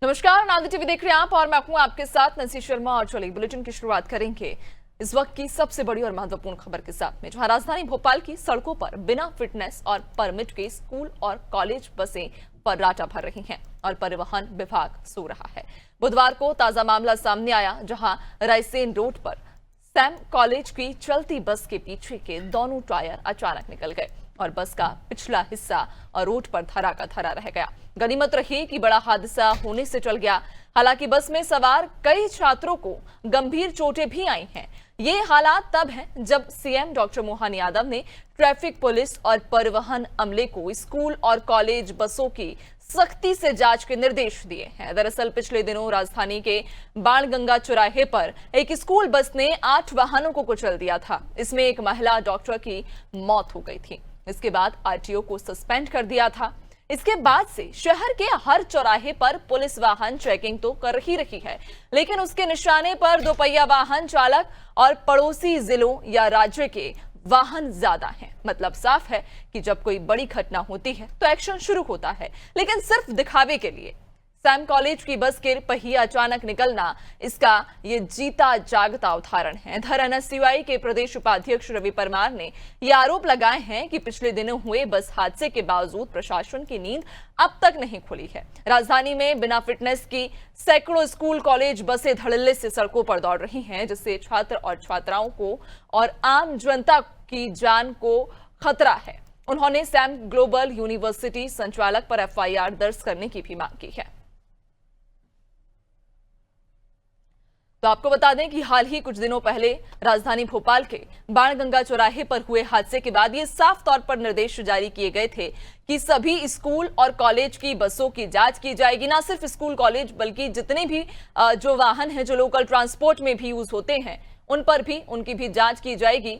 नमस्कार, नांदी टीवी देख रहे हैं आप और मैं हूं आपके साथ नसी शर्मा। और चलिए बुलेटिन की शुरुआत करेंगे इस वक्त की सबसे बड़ी और महत्वपूर्ण खबर के साथ में, जहां राजधानी भोपाल की सड़कों पर बिना फिटनेस और परमिट के स्कूल और कॉलेज बसें फर्राटा भर रही हैं और परिवहन विभाग सो रहा है। बुधवार को ताजा मामला सामने आया, जहां रायसेन रोड पर सैम कॉलेज की चलती बस के पीछे के दोनों टायर अचानक निकल गए और बस का पिछला हिस्सा और रोड पर धरा का धरा रह गया। गनीमत रही कि बड़ा हादसा होने से चल गया। हालांकि बस में सवार कई छात्रों को गंभीर चोटें भी आई हैं। ये हालात तब हैं जब सीएम डॉक्टर मोहन यादव ने ट्रैफिक पुलिस और परिवहन अमले को स्कूल और कॉलेज बसों की सख्ती से जांच के निर्देश दिए हैं। दरअसल पिछले दिनों राजधानी के बाणगंगा चौराहे पर एक स्कूल बस ने 8 वाहनों को कुचल दिया था। इसमें एक महिला डॉक्टर की मौत हो गई थी। इसके बाद आरटीओ को सस्पेंड कर दिया था। इसके बाद से शहर के हर चौराहे पर पुलिस वाहन चेकिंग तो कर ही रही है, लेकिन उसके निशाने पर दोपहिया वाहन चालक और पड़ोसी जिलों या राज्य के वाहन ज्यादा हैं। मतलब साफ है कि जब कोई बड़ी घटना होती है तो एक्शन शुरू होता है, लेकिन सिर्फ दिखावे के लिए। सैम कॉलेज की बस के पहिया अचानक निकलना इसका ये जीता जागता उदाहरण है। इधर एनएसयूआई के प्रदेश उपाध्यक्ष रवि परमार ने ये आरोप लगाए हैं कि पिछले दिनों हुए बस हादसे के बावजूद प्रशासन की नींद अब तक नहीं खुली है। राजधानी में बिना फिटनेस की सैकड़ों स्कूल कॉलेज बसें धड़ल्ले से सड़कों पर दौड़ रही हैं, जिससे छात्र और छात्राओं को और आम जनता की जान को खतरा है। उन्होंने सैम ग्लोबल यूनिवर्सिटी संचालक पर एफआईआर दर्ज करने की भी मांग की है। तो आपको बता दें कि हाल ही कुछ दिनों पहले राजधानी भोपाल के बाणगंगा चौराहे पर हुए हादसे के बाद ये साफ तौर पर निर्देश जारी किए गए थे कि सभी स्कूल और कॉलेज की बसों की जांच की जाएगी। ना सिर्फ स्कूल कॉलेज बल्कि जितने भी जो वाहन हैं जो लोकल ट्रांसपोर्ट में भी यूज होते हैं उन पर भी उनकी भी जांच की जाएगी।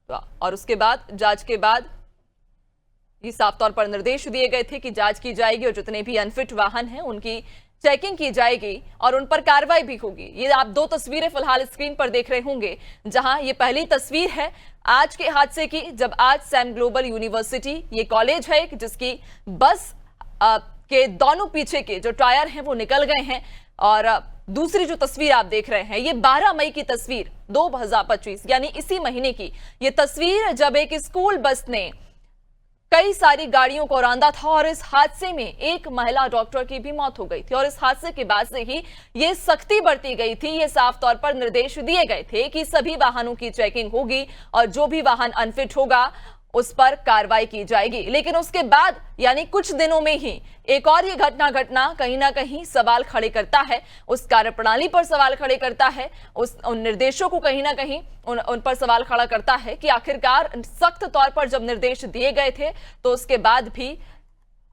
और उसके बाद जांच के बाद ये साफ तौर पर निर्देश दिए गए थे कि जांच की जाएगी और जितने भी अनफिट वाहन हैं उनकी चेकिंग की जाएगी और उन पर कार्रवाई भी होगी। ये आप 2 तस्वीरें फिलहाल स्क्रीन पर देख रहे होंगे, जहां ये पहली तस्वीर है आज के हादसे की, जब आज सैम ग्लोबल यूनिवर्सिटी ये कॉलेज है जिसकी बस के दोनों पीछे के जो टायर हैं वो निकल गए हैं। और दूसरी जो तस्वीर आप देख रहे हैं ये 12 मई की तस्वीर 2025 यानी इसी महीने की ये तस्वीर, जब एक स्कूल बस ने कई सारी गाड़ियों को रौंदा था और इस हादसे में एक महिला डॉक्टर की भी मौत हो गई थी। और इस हादसे के बाद से ही ये सख्ती बरती गई थी। ये साफ तौर पर निर्देश दिए गए थे कि सभी वाहनों की चेकिंग होगी और जो भी वाहन अनफिट होगा उस पर कार्रवाई की जाएगी। लेकिन उसके बाद यानी कुछ दिनों में ही एक और ये घटना कहीं ना कहीं सवाल खड़े करता है, उस कार्यप्रणाली पर सवाल खड़े करता है, उन निर्देशों को कहीं ना कहीं उन पर सवाल खड़ा करता है कि आखिरकार सख्त तौर पर जब निर्देश दिए गए थे तो उसके बाद भी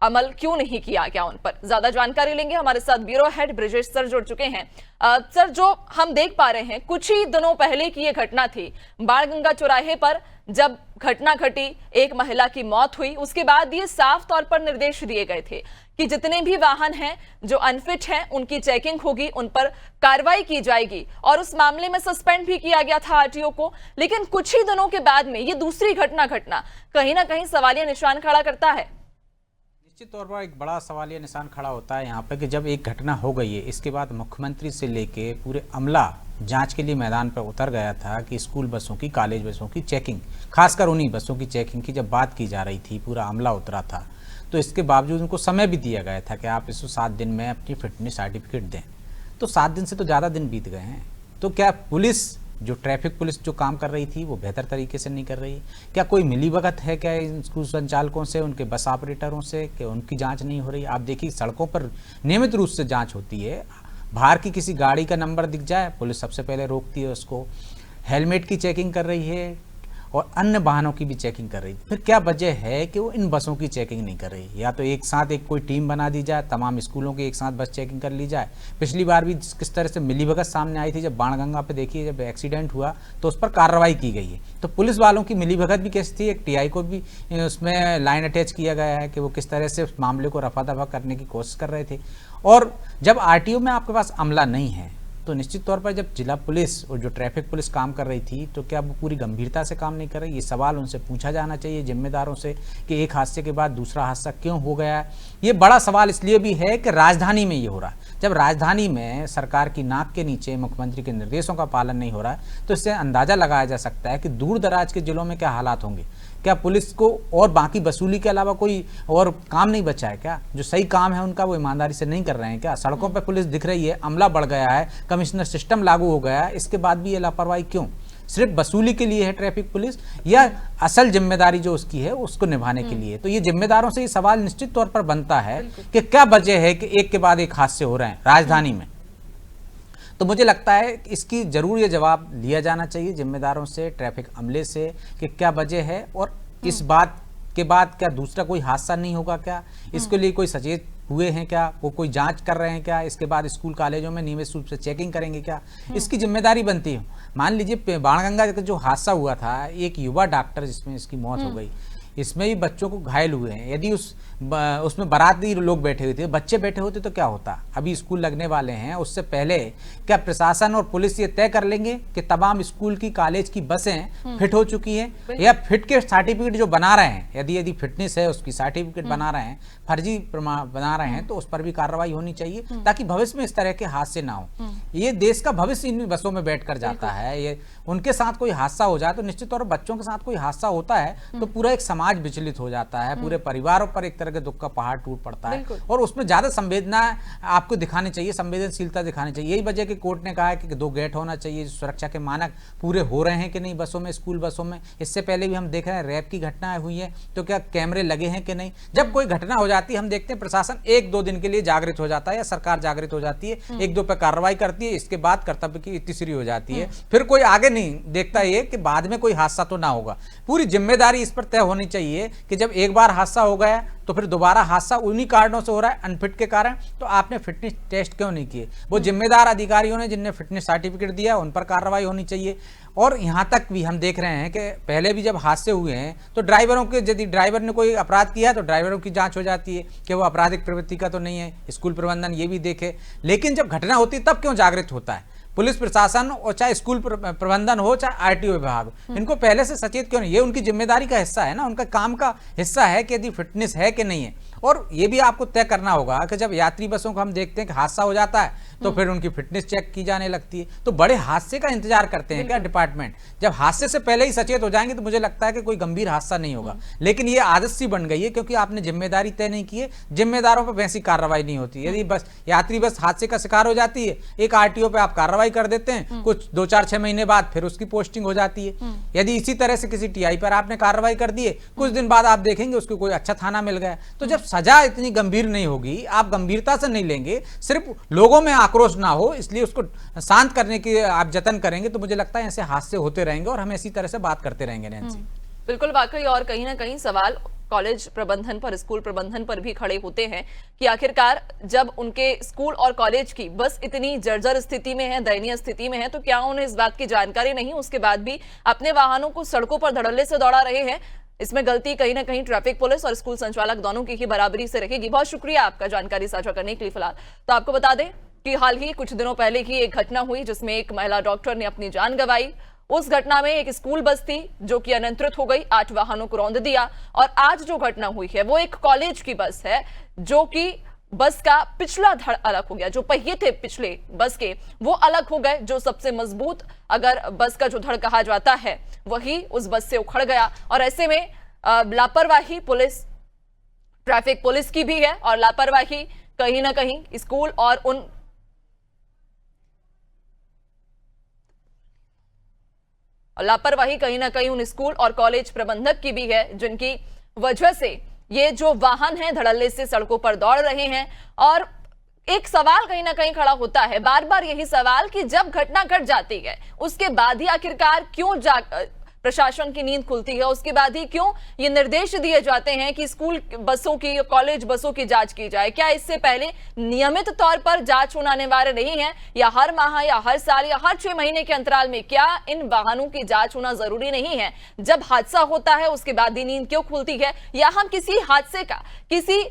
अमल क्यों नहीं किया गया उन पर। ज्यादा जानकारी लेंगे, हमारे साथ ब्यूरो हेड ब्रिजेश सर जुड़ चुके हैं। सर, जो हम देख पा रहे हैं कुछ ही दिनों पहले की ये घटना थी बाणगंगा चौराहे पर, जब घटना घटी एक महिला की मौत हुई। उसके बाद ये साफ तौर पर निर्देश दिए गए थे कि जितने भी वाहन हैं जो अनफिट हैं उनकी चेकिंग होगी, उन पर कार्रवाई की जाएगी और उस मामले में सस्पेंड भी किया गया था आरटीओ को। लेकिन कुछ ही दिनों के बाद में ये दूसरी घटना कहीं ना कहीं सवालिया निशान खड़ा करता है। निश्चित तौर पर एक बड़ा सवालिया निशान खड़ा होता है यहाँ पे कि जब एक घटना हो गई है, इसके बाद मुख्यमंत्री से लेके पूरे अमला जांच के लिए मैदान पर उतर गया था कि स्कूल बसों की, कॉलेज बसों की चेकिंग, खासकर उन्हीं बसों की चेकिंग की जब बात की जा रही थी, पूरा अमला उतरा था। तो इसके बावजूद उनको समय भी दिया गया था कि आप इसको 7 दिन में अपनी फिटनेस सर्टिफिकेट दें। तो 7 दिन से तो ज़्यादा दिन बीत गए हैं। तो क्या पुलिस, जो ट्रैफिक पुलिस जो काम कर रही थी वो बेहतर तरीके से नहीं कर रही? क्या कोई मिलीभगत है क्या इन स्कूल संचालकों से, उनके बस ऑपरेटरों से, कि उनकी जांच नहीं हो रही? आप देखिए सड़कों पर नियमित रूप से जांच होती है। बाहर की किसी गाड़ी का नंबर दिख जाए पुलिस सबसे पहले रोकती है उसको। हेलमेट की चेकिंग कर रही है और अन्य वाहनों की भी चेकिंग कर रही है। फिर क्या वजह है कि वो इन बसों की चेकिंग नहीं कर रही? या तो एक साथ एक कोई टीम बना दी जाए, तमाम स्कूलों की एक साथ बस चेकिंग कर ली जाए। पिछली बार भी किस तरह से मिलीभगत सामने आई थी, जब बाणगंगा पे देखिए जब एक्सीडेंट हुआ तो उस पर कार्रवाई की गई है। तो पुलिस वालों की मिलीभगत भी कैसी थी? एक टीआई को भी उसमें लाइन अटैच किया गया है कि वो किस तरह से उस मामले को रफा दफा करने की कोशिश कर रहे थे। और जब आरटीओ में आपके पास अमला नहीं है तो निश्चित तौर पर जब जिला पुलिस और जो ट्रैफिक पुलिस काम कर रही थी तो क्या वो पूरी गंभीरता से काम नहीं कर रही? ये सवाल उनसे पूछा जाना चाहिए जिम्मेदारों से कि एक हादसे के बाद दूसरा हादसा क्यों हो गया है। ये बड़ा सवाल इसलिए भी है कि राजधानी में ये हो रहा है। जब राजधानी में सरकार की नाक के नीचे मुख्यमंत्री के निर्देशों का पालन नहीं हो रहा है तो इससे अंदाजा लगाया जा सकता है कि दूर दराज के जिलों में क्या हालात होंगे। क्या पुलिस को और बाकी वसूली के अलावा कोई और काम नहीं बचा है क्या? जो सही काम है उनका वो ईमानदारी से नहीं कर रहे हैं क्या? सड़कों पर पुलिस दिख रही है, अमला बढ़ गया है, कमिश्नर सिस्टम लागू हो गया है, इसके बाद भी ये लापरवाही क्यों? सिर्फ वसूली के लिए है ट्रैफिक पुलिस या असल जिम्मेदारी जो उसकी है उसको निभाने के लिए? तो ये जिम्मेदारों से ये सवाल निश्चित तौर पर बनता है कि क्या वजह है कि एक के बाद एक हादसे हो रहे हैं राजधानी में। तो मुझे लगता है कि इसकी जरूर ये जवाब लिया जाना चाहिए जिम्मेदारों से, ट्रैफिक अमले से, कि क्या वजह है और इस बात के बाद क्या दूसरा कोई हादसा नहीं होगा क्या? इसके लिए कोई सचेत हुए हैं क्या? वो कोई जांच कर रहे हैं क्या? इसके बाद स्कूल कॉलेजों में नियमित रूप से चेकिंग करेंगे क्या? इसकी जिम्मेदारी बनती है। मान लीजिए बाणगंगा का जो हादसा हुआ था, एक युवा डॉक्टर जिसमें इसकी मौत हो गई, इसमें भी बच्चों को घायल हुए हैं। यदि उसमें बाराती लोग बैठे हुए थे, बच्चे बैठे होते तो क्या होता? अभी स्कूल लगने वाले हैं, उससे पहले क्या प्रशासन और पुलिस ये तय कर लेंगे कि तमाम स्कूल की कॉलेज की बसें फिट हो चुकी हैं या फिट के सर्टिफिकेट जो बना रहे हैं, यदि फिटनेस है उसकी सर्टिफिकेट बना रहे हैं, फर्जी प्रमाण बना रहे हैं, तो उस पर भी कार्रवाई होनी चाहिए ताकि भविष्य में इस तरह के हादसे ना हो। ये देश का भविष्य इन बसों में बैठकर जाता है। ये उनके साथ कोई हादसा हो जाए तो निश्चित तौर पर बच्चों के साथ कोई हादसा होता है तो पूरा एक समाज विचलित हो जाता है, पूरे परिवारों पर एक तरह के दुख का पहाड़ टूट पड़ता है और उसमें ज्यादा संवेदना आपको दिखानी चाहिए, संवेदनशीलता दिखानी चाहिए। यही वजह कि कोर्ट ने कहा है कि 2 गेट होना चाहिए। सुरक्षा के मानक पूरे हो रहे हैं कि नहीं बसों में, स्कूल बसों में? इससे पहले भी हम देख रहे हैं रैप की घटनाएं हुई है तो क्या कैमरे लगे हैं कि नहीं? जब कोई घटना हो जाती है हम देखते हैं प्रशासन 1-2 दिन के लिए जागृत हो जाता है या सरकार जागृत हो जाती है, 1-2 पे कार्रवाई करती है, इसके बाद कर्तव्य की तीसरी हो जाती है, फिर कोई आगे नहीं देखता ये कि बाद में कोई हादसा तो ना होगा। पूरी जिम्मेदारी इस पर तय होनी चाहिए कि जब एक बार हादसा हो गया तो फिर दोबारा हादसा उन्हीं कारणों से हो रहा है, अनफिट के कारण, तो आपने फिटनेस टेस्ट क्यों नहीं किए? वो जिम्मेदार अधिकारियों ने जिनने फिटनेस सर्टिफिकेट दिया उन पर कार्रवाई होनी चाहिए। और यहाँ तक भी हम देख रहे हैं कि पहले भी जब हादसे हुए हैं तो ड्राइवरों के, यदि ड्राइवर ने कोई अपराध किया तो ड्राइवरों की जांच हो जाती है कि वो आपराधिक प्रवृत्ति का तो नहीं है, स्कूल प्रबंधन ये भी देखे। लेकिन जब घटना होती है तब क्यों जागृत होता है पुलिस प्रशासन, और चाहे स्कूल प्रबंधन हो चाहे आरटीओ विभाग, इनको पहले से सचेत क्यों नहीं? ये उनकी जिम्मेदारी का हिस्सा है ना, उनका काम का हिस्सा है कि यदि फिटनेस है कि नहीं है। और ये भी आपको तय करना होगा कि जब यात्री बसों को हम देखते हैं कि हादसा हो जाता है तो फिर उनकी फिटनेस चेक की जाने लगती है। तो बड़े हादसे का इंतजार करते हैं क्या डिपार्टमेंट? जब हादसे से पहले ही सचेत हो जाएंगे तो मुझे लगता है कि कोई गंभीर हादसा नहीं होगा। लेकिन ये आदत सी बन गई है क्योंकि आपने जिम्मेदारी तय नहीं की है, जिम्मेदारों पर वैसी कार्रवाई नहीं होती। यदि बस यात्री बस हादसे का शिकार हो जाती है, एक आरटीओ पे आप कार्रवाई कर देते हैं, कुछ 2-4-6 महीने बाद फिर उसकी पोस्टिंग हो जाती है। यदि इसी तरह से किसी टीआई पर आपने कार्रवाई कर दी है, कुछ दिन बाद आप देखेंगे उसको कोई अच्छा थाना मिल गया। तो जब सजा इतनी गंभीर नहीं होगी, आप गंभीरता से नहीं लेंगे, सिर्फ लोगों में आक्रोश ना हो इसलिए उसको शांत करने की आप जतन करेंगे, तो मुझे लगता है ऐसे हादसे होते रहेंगे और हम इसी तरह से बात करते रहेंगे। नैन्सी, बिल्कुल वाकई, और कहीं ना कहीं सवाल कॉलेज प्रबंधन पर, स्कूल प्रबंधन पर भी खड़े होते हैं कि आखिरकार जब उनके स्कूल और कॉलेज की बस इतनी जर्जर स्थिति में है, दयनीय स्थिति में है, तो क्या उन्हें इस बात की जानकारी नहीं, उसके बाद भी अपने वाहनों को सड़कों पर धड़ल्ले से दौड़ा रहे हैं? इसमें गलती कहीं ना कहीं ट्रैफिक पुलिस और स्कूल संचालक दोनों की ही बराबरी से रहेगी। बहुत शुक्रिया आपका जानकारी साझा करने के लिए। फिलहाल तो आपको बता दें कि हाल ही कुछ दिनों पहले ही एक घटना हुई जिसमें एक महिला डॉक्टर ने अपनी जान गंवाई। उस घटना में एक स्कूल बस थी जो कि अनियंत्रित हो गई, 8 वाहनों को रौंद दिया। और आज जो घटना हुई है वो एक कॉलेज की बस है जो कि बस का पिछला धड़ अलग हो गया, जो पहिए थे पिछले बस के वो अलग हो गए। जो सबसे मजबूत अगर बस का जो धड़ कहा जाता है वही उस बस से उखड़ गया। और ऐसे में लापरवाही पुलिस, ट्रैफिक पुलिस की भी है और लापरवाही कहीं ना कहीं स्कूल और लापरवाही कहीं ना कहीं उन स्कूल और कॉलेज प्रबंधक की भी है, जिनकी वजह से ये जो वाहन हैं धड़ल्ले से सड़कों पर दौड़ रहे हैं। और एक सवाल कहीं ना कहीं खड़ा होता है, बार बार यही सवाल, कि जब घटना घट जाती है उसके बाद ही आखिरकार क्यों प्रशासन की नींद खुलती है, उसके बाद ही क्यों ये निर्देश दिए जाते हैं कि स्कूल बसों की, कॉलेज बसों की जांच की जाए? क्या इससे पहले नियमित तौर पर जांच होना अनिवार्य नहीं है, या हर माह या हर साल या हर 6 महीने के अंतराल में क्या इन वाहनों की जांच होना जरूरी नहीं है? जब हादसा होता है उसके बाद ही नींद क्यों खुलती है? या हम किसी हादसे का, किसी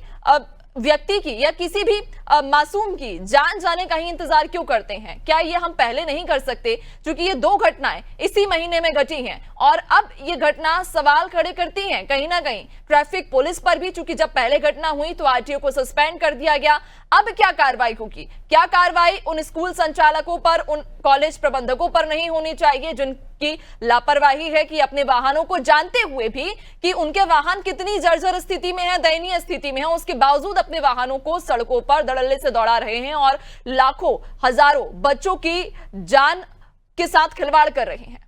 व्यक्ति की या किसी भी मासूम की जान जाने का ही इंतजार क्यों करते हैं? क्या ये हम पहले नहीं कर सकते? क्योंकि ये 2 घटनाएं इसी महीने में घटी हैं और अब ये घटना सवाल खड़े करती हैं कहीं ना कहीं ट्रैफिक पुलिस पर भी, क्योंकि जब पहले घटना हुई तो आरटीओ को सस्पेंड कर दिया गया। अब क्या कार्रवाई होगी? क्या कार्रवाई उन स्कूल संचालकों पर, उन कॉलेज प्रबंधकों पर नहीं होनी चाहिए जिनकी लापरवाही है कि अपने वाहनों को जानते हुए भी कि उनके वाहन कितनी जर्जर स्थिति में है, दयनीय स्थिति में है, उसके बावजूद अपने वाहनों को सड़कों पर धड़ल्ले से दौड़ा रहे हैं और लाखों हजारों बच्चों की जान के साथ खिलवाड़ कर रहे हैं।